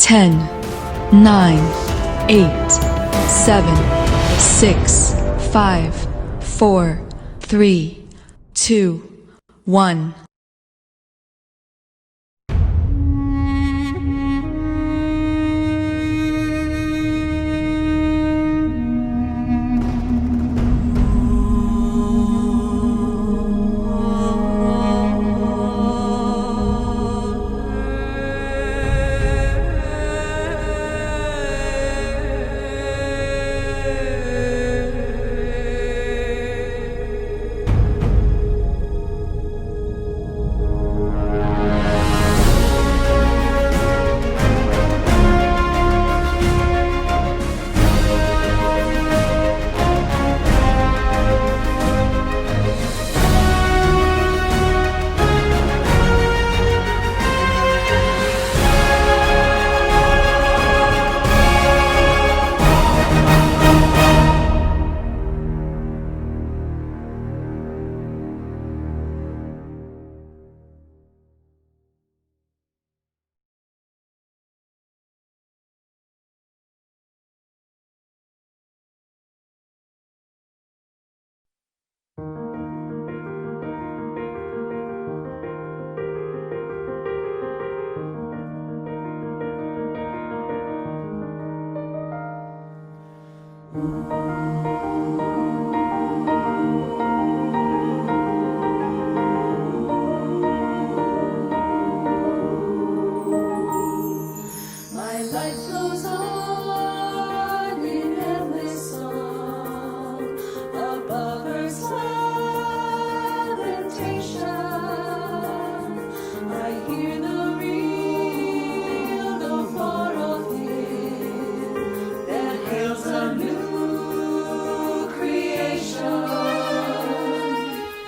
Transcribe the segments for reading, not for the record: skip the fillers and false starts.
10, 9, 8, 7, 6, 5, 4, 3, 2, 1.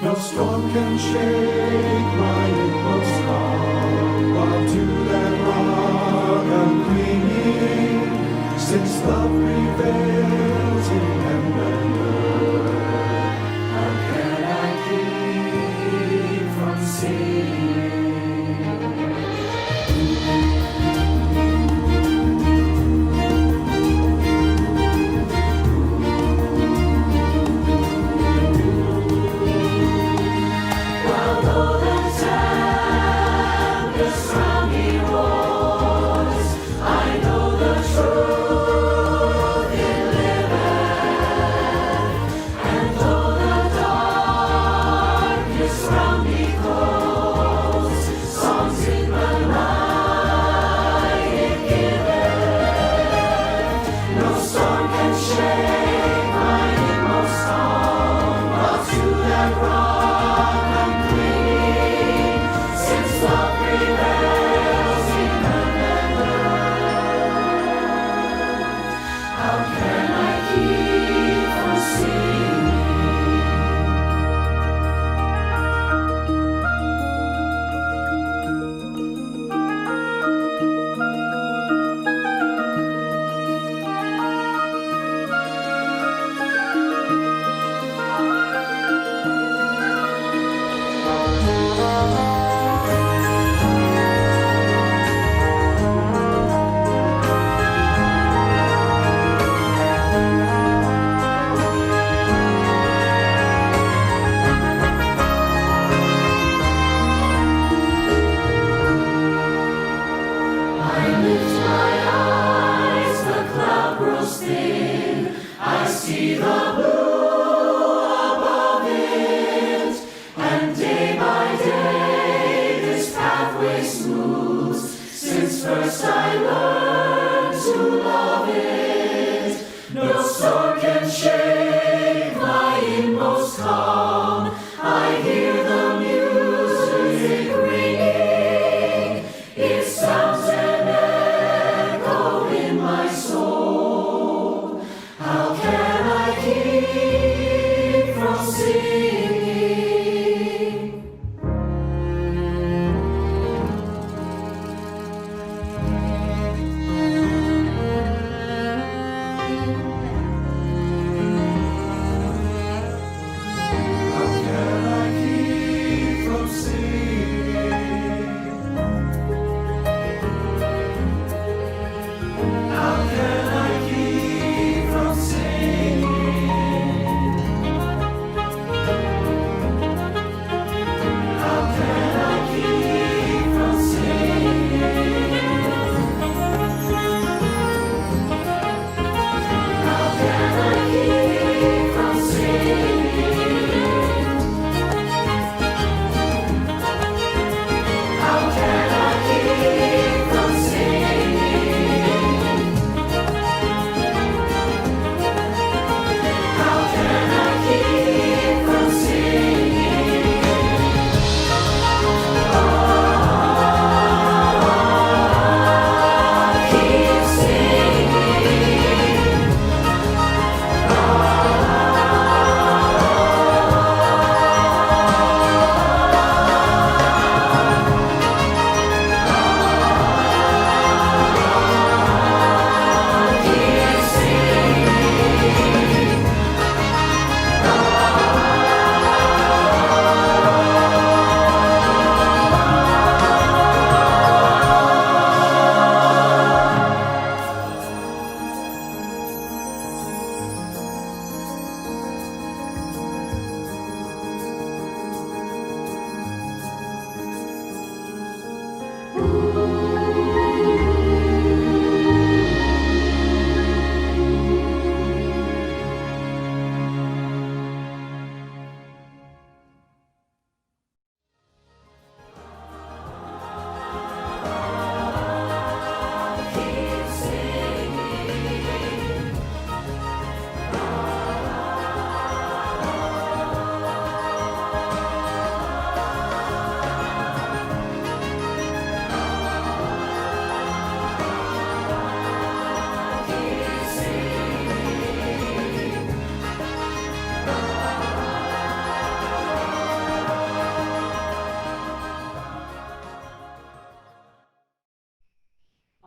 No storm can shake my inmost calm, while to that rock I'm clinging, since love prevails in heaven and earth. How can I keep from singing?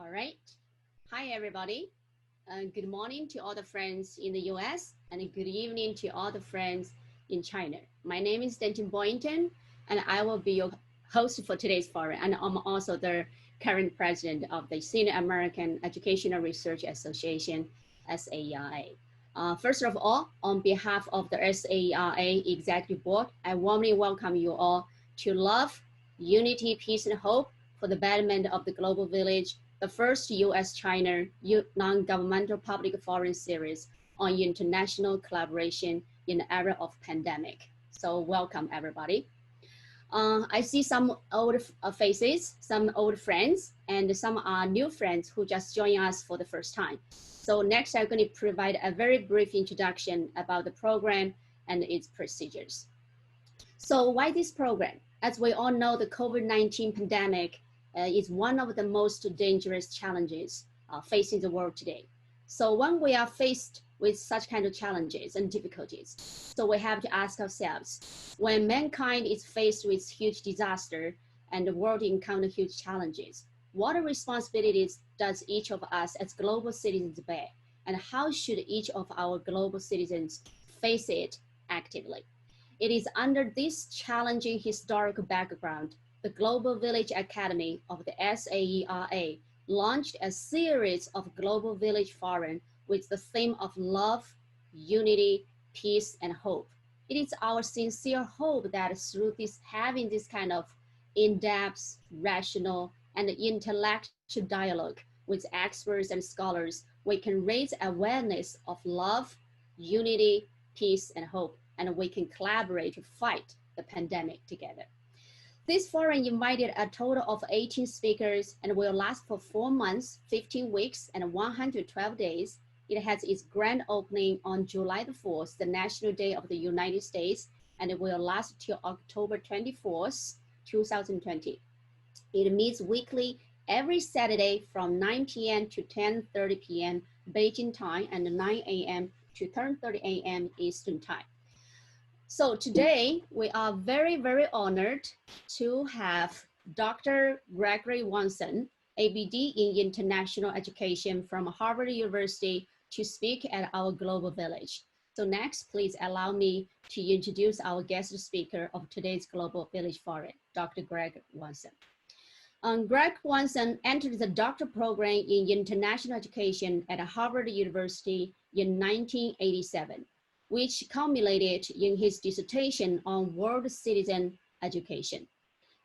All right. Hi, everybody. Good morning to all the friends in the US and good evening to all the friends in China. My name is Dengting Boyanton, and I will be your host for today's forum. And I'm also the current president of the Senior American Educational Research Association, S-AERA. First of all, on behalf of the S-AERA Executive Board, I warmly welcome you all to Love, Unity, Peace, and Hope for the Betterment of the Global Village, the first US-China non-governmental public forum series on international collaboration in the era of pandemic. So welcome, everybody. I see some old faces, some old friends, and some new friends who just joined us for the first time. So next, I'm going to provide a very brief introduction about the program and its procedures. So why this program? As we all know, the COVID-19 pandemic is one of the most dangerous challenges facing the world today. So when we are faced with such kind of challenges and difficulties, so we have to ask ourselves, when mankind is faced with huge disaster and the world encounters huge challenges, what responsibilities does each of us as global citizens bear? And how should each of our global citizens face it actively? It is under this challenging historical background, the Global Village Academy of the S-AERA launched a series of Global Village Forum with the theme of love, unity, peace, and hope. It is our sincere hope that through having this kind of in-depth, rational, and intellectual dialogue with experts and scholars, we can raise awareness of love, unity, peace, and hope, and we can collaborate to fight the pandemic together. This forum invited a total of 18 speakers and will last for 4 months, 15 weeks, and 112 days. It has its grand opening on July the 4th, the National Day of the United States, and it will last till October 24th, 2020. It meets weekly every Saturday from 9 p.m. to 10:30 p.m. Beijing time and 9 a.m. to 10:30 a.m. Eastern time. So today we are very, very honored to have Dr. Gregory Watson, ABD in International Education from Harvard University, to speak at our Global Village. So next, please allow me to introduce our guest speaker of today's Global Village Forum, Dr. Greg Watson. Greg Watson entered the doctoral program in International Education at Harvard University in 1987. Which culminated in his dissertation on world citizen education,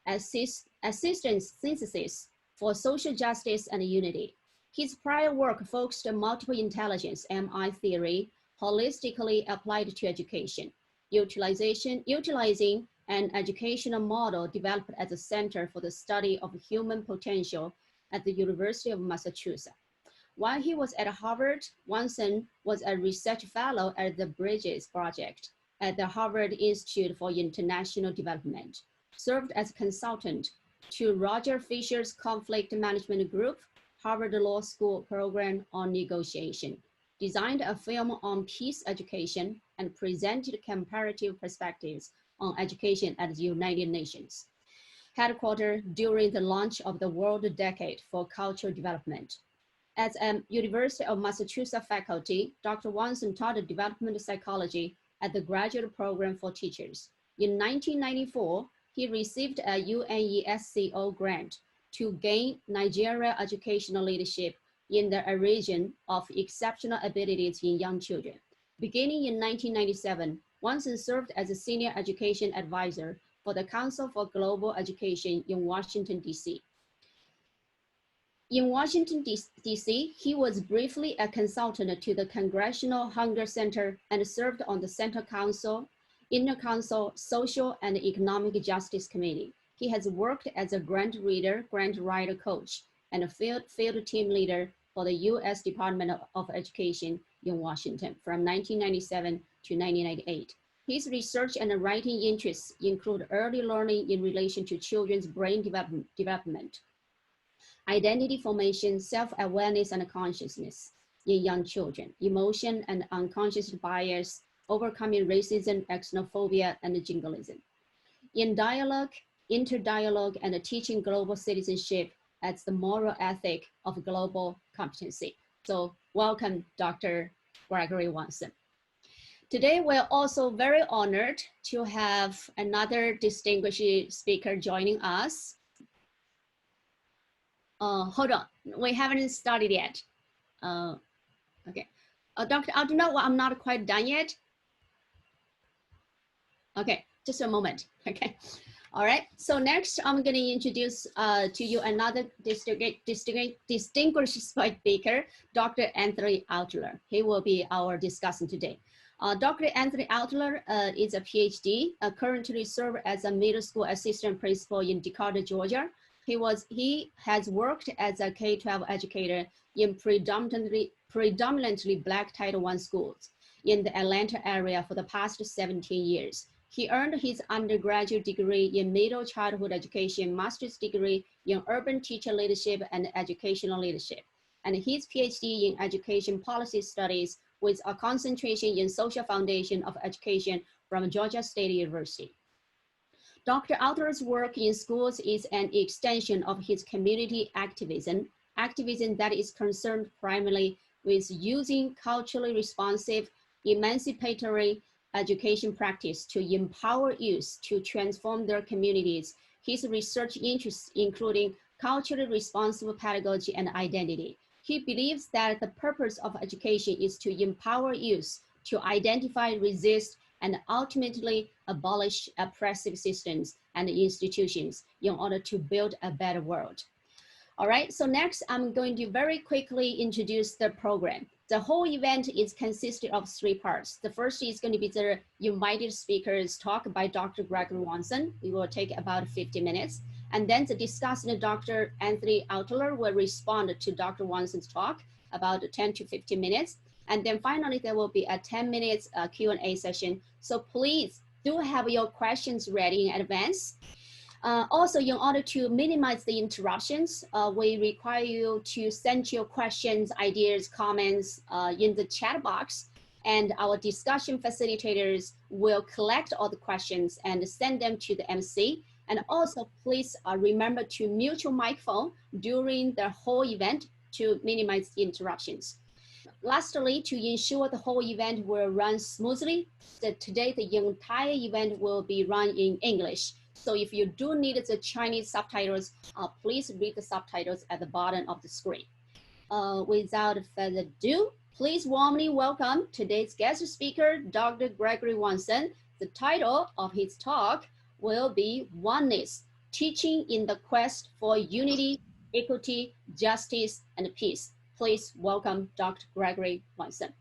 assistance synthesis for social justice and unity. His prior work focused on multiple intelligence, MI theory, holistically applied to education, utilizing an educational model developed at the Center for the Study of Human Potential at the University of Massachusetts. While he was at Harvard, Watson was a research fellow at the Bridges Project at the Harvard Institute for International Development, served as consultant to Roger Fisher's Conflict Management Group, Harvard Law School program on negotiation, designed a film on peace education, and presented comparative perspectives on education at the United Nations, headquartered during the launch of the World Decade for Cultural Development. As a University of Massachusetts faculty, Dr. Watson taught development psychology at the graduate program for teachers. In 1994, he received a UNESCO grant to gain Nigeria educational leadership in the region of exceptional abilities in young children. Beginning in 1997, Watson served as a senior education advisor for the Council for Global Education in Washington, D.C. In Washington, D.C., he was briefly a consultant to the Congressional Hunger Center and served on the Center Council, Inter-Council Social and Economic Justice Committee. He has worked as a grant writer coach, and a field team leader for the U.S. Department of Education in Washington from 1997 to 1998. His research and writing interests include early learning in relation to children's brain development, identity formation, self-awareness and consciousness in young children, emotion and unconscious bias, overcoming racism, xenophobia, and jingoism. In dialogue, interdialogue, and teaching global citizenship, as the moral ethic of global competency. So welcome, Dr. Gregory Watson. Today, we're also very honored to have another distinguished speaker joining us. Hold on, we haven't started yet. Okay, Dr. Aldino, well, I'm not quite done yet. Okay, just a moment, okay. All right, so next I'm gonna introduce to you another distinguished speaker, Dr. Anthony Outler. He will be our discussant today. Dr. Anthony Outler is a PhD, currently serves as a middle school assistant principal in Decatur, Georgia. He has worked as a K-12 educator in predominantly Black Title I schools in the Atlanta area for the past 17 years. He earned his undergraduate degree in middle childhood education, master's degree in urban teacher leadership and educational leadership, and his PhD in education policy studies with a concentration in social foundation of education from Georgia State University. Dr. Outler's work in schools is an extension of his community activism that is concerned primarily with using culturally responsive, emancipatory education practice to empower youth to transform their communities. His research interests including culturally responsible pedagogy and identity. He believes that the purpose of education is to empower youth to identify, resist, and ultimately abolish oppressive systems and institutions in order to build a better world. All right, so next I'm going to very quickly introduce the program. The whole event is consisted of 3 parts. The first is going to be the invited speakers talk by Dr. Gregory Watson. We will take about 50 minutes. And then the discussant, Dr. Anthony Outler, will respond to Dr. Watson's talk about 10 to 15 minutes. And then finally, there will be a 10 minutes Q&A session. So please do have your questions ready in advance. Also, in order to minimize the interruptions, we require you to send your questions, ideas, comments in the chat box, and our discussion facilitators will collect all the questions and send them to the MC. And also, please remember to mute your microphone during the whole event to minimize the interruptions. Lastly, to ensure the whole event will run smoothly, today the entire event will be run in English. So if you do need the Chinese subtitles, please read the subtitles at the bottom of the screen. Without further ado, please warmly welcome today's guest speaker, Dr. Gregory Watson. The title of his talk will be Oneness, Teaching in the Quest for Unity, Equity, Justice, and Peace. Please welcome Dr. Gregory Watson.